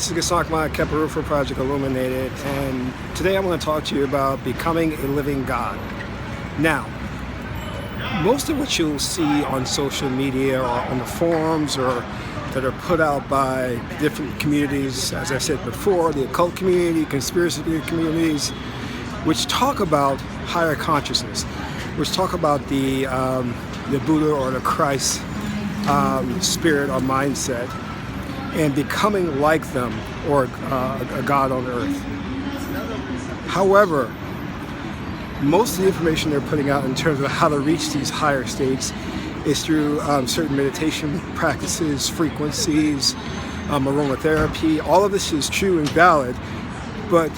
This is Gasakma Keparu for Project Illuminated, and today I want to talk to you about becoming a living God. Now, most of what you'll see on social media or on the forums or that are put out by different communities, as I said before, the occult community, conspiracy theory communities, which talk about higher consciousness, which talk about the Buddha or the Christ spirit or mindset, and becoming like them, or a God on earth. However, most of the information they're putting out in terms of how to reach these higher states is through certain meditation practices, frequencies, aromatherapy. All of this is true and valid, but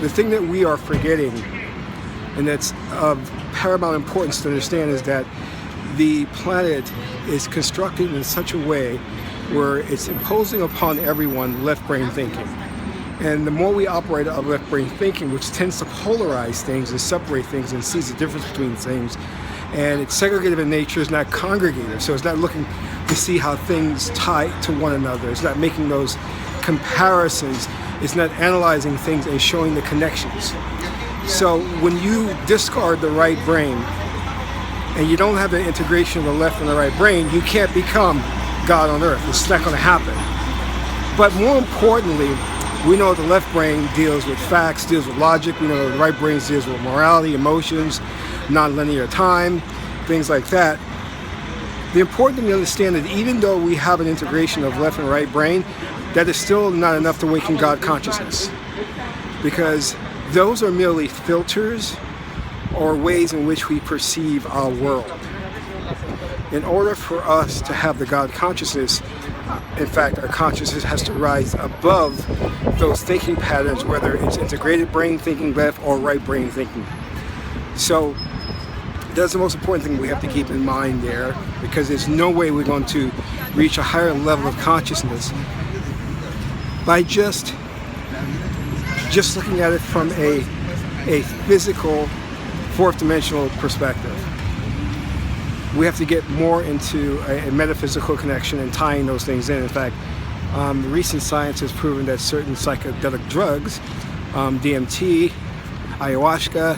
the thing that we are forgetting, and that's of paramount importance to understand, is that the planet is constructed in such a way where it's imposing upon everyone left brain thinking. And the more we operate out of left brain thinking, which tends to polarize things and separate things and sees the difference between things, and it's segregative in nature, it's not congregative, so it's not looking to see how things tie to one another, it's not making those comparisons, it's not analyzing things and showing the connections. So when you discard the right brain and you don't have the integration of the left and the right brain, you can't become God on earth. It's not going to happen. But more importantly, we know the left brain deals with facts, deals with logic. We know the right brain deals with morality, emotions, non-linear time, things like that. The important thing to understand is even though we have an integration of left and right brain, that is still not enough to awaken God consciousness, because those are merely filters or ways in which we perceive our world. In order for us to have the God consciousness, in fact, our consciousness has to rise above those thinking patterns, whether it's integrated brain thinking left or right brain thinking. So that's the most important thing we have to keep in mind there, because there's no way we're going to reach a higher level of consciousness by just looking at it from a physical, fourth dimensional perspective. We have to get more into a metaphysical connection and tying those things in. In fact, recent science has proven that certain psychedelic drugs, DMT, ayahuasca,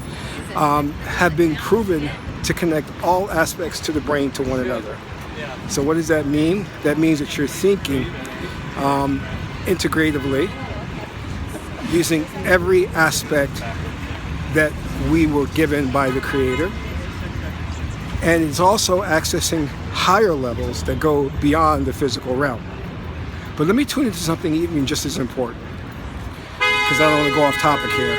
have been proven to connect all aspects to the brain to one another. So what does that mean? That means that you're thinking integratively, using every aspect that we were given by the Creator. And it's also accessing higher levels that go beyond the physical realm. But let me tune into something even just as important, because I don't want to go off topic here.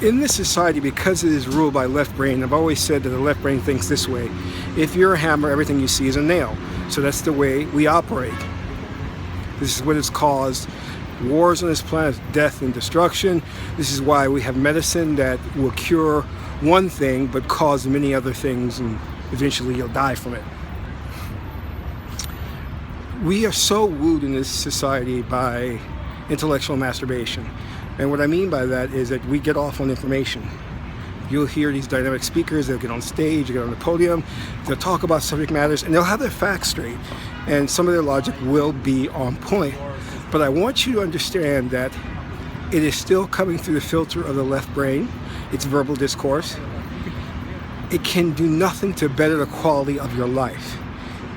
In this society, because it is ruled by left brain, I've always said that the left brain thinks this way. If you're a hammer, everything you see is a nail. So that's the way we operate. This is what has caused wars on this planet, death and destruction. This is why we have medicine that will cure one thing but cause many other things, and eventually you'll die from it. We are so wooed in this society by intellectual masturbation. And what I mean by that is that we get off on information. You'll hear these dynamic speakers, they'll get on stage, they'll get on the podium, they'll talk about subject matters, and they'll have their facts straight. And some of their logic will be on point. But I want you to understand that it is still coming through the filter of the left brain. It's verbal discourse. It can do nothing to better the quality of your life.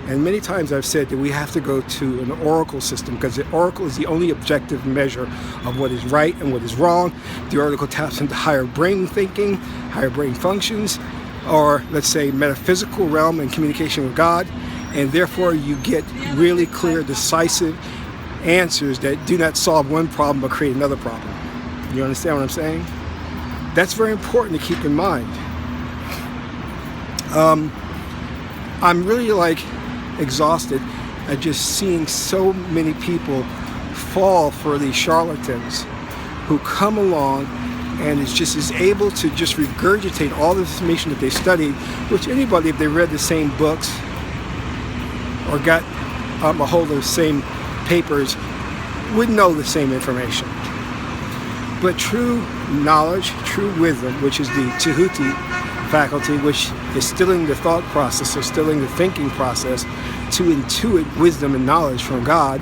And many times I've said that we have to go to an oracle system, because the oracle is the only objective measure of what is right and what is wrong. The oracle taps into higher brain thinking, higher brain functions, or let's say metaphysical realm and communication with God. And therefore you get really clear, decisive answers that do not solve one problem but create another problem. You understand what I'm saying? That's very important to keep in mind. I'm really exhausted at just seeing so many people fall for these charlatans who come along and is able to just regurgitate all the information that they studied, which anybody, if they read the same books or got a hold of the same papers, would know the same information. But true knowledge, true wisdom, which is the Tahuti faculty, which is stilling the thought process or stilling the thinking process to intuit wisdom and knowledge from God,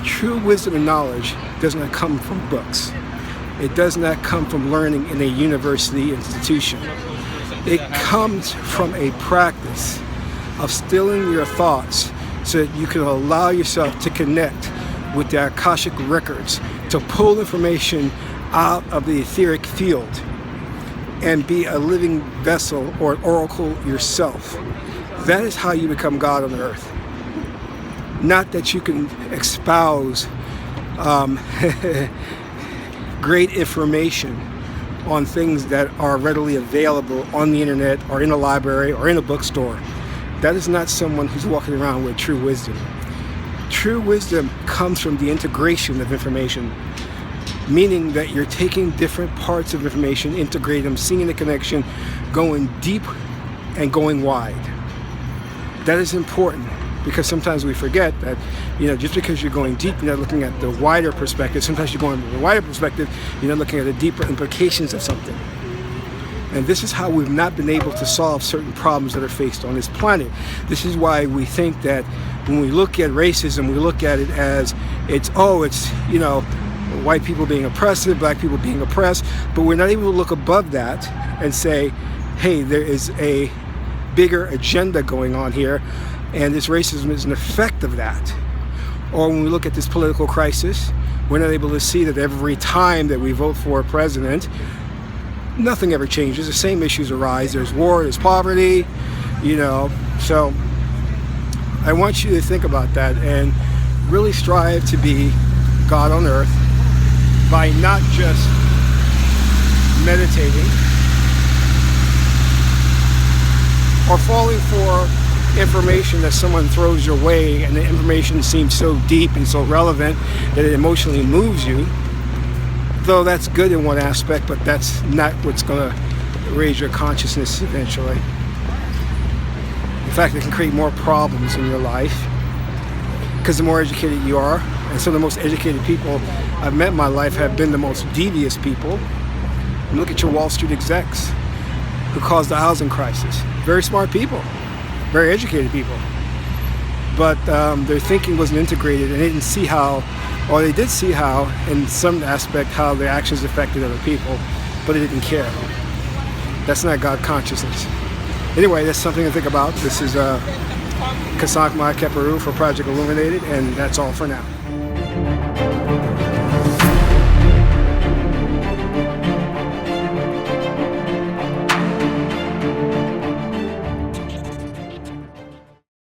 True wisdom and knowledge does not come from books. It does not come from learning in a university institution. It comes from a practice of stilling your thoughts so that you can allow yourself to connect with the Akashic records, to pull information out of the etheric field and be a living vessel or an oracle yourself. That is how you become God on earth. Not that you can espouse great information on things that are readily available on the internet or in a library or in a bookstore. That is not someone who's walking around with true wisdom. True wisdom comes from the integration of information, meaning that you're taking different parts of information, integrating them, seeing the connection, going deep and going wide. That is important because sometimes we forget that, just because you're going deep, you're not looking at the wider perspective. Sometimes you're going with the wider perspective, you're not looking at the deeper implications of something. And this is how we've not been able to solve certain problems that are faced on this planet. This is why we think that when we look at racism, we look at it as it's white people being oppressive, black people being oppressed, but we're not able to look above that and say, hey, there is a bigger agenda going on here, and this racism is an effect of that. Or when we look at this political crisis, we're not able to see that every time that we vote for a president, nothing ever changes. The same issues arise. There's war, there's poverty, So I want you to think about that and really strive to be God on earth by not just meditating or falling for information that someone throws your way and the information seems so deep and so relevant that it emotionally moves you. Though that's good in one aspect, but that's not what's going to raise your consciousness eventually. In fact, it can create more problems in your life because the more educated you are, and some of the most educated people I've met in my life have been the most devious people. And look at your Wall Street execs who caused the housing crisis. Very smart people, very educated people. But their thinking wasn't integrated, and they didn't see how, or they did see how, in some aspect, how their actions affected other people, but they didn't care. That's not God consciousness. Anyway, that's something to think about. This is Kasak Mai Keperu for Project Illuminated, and that's all for now.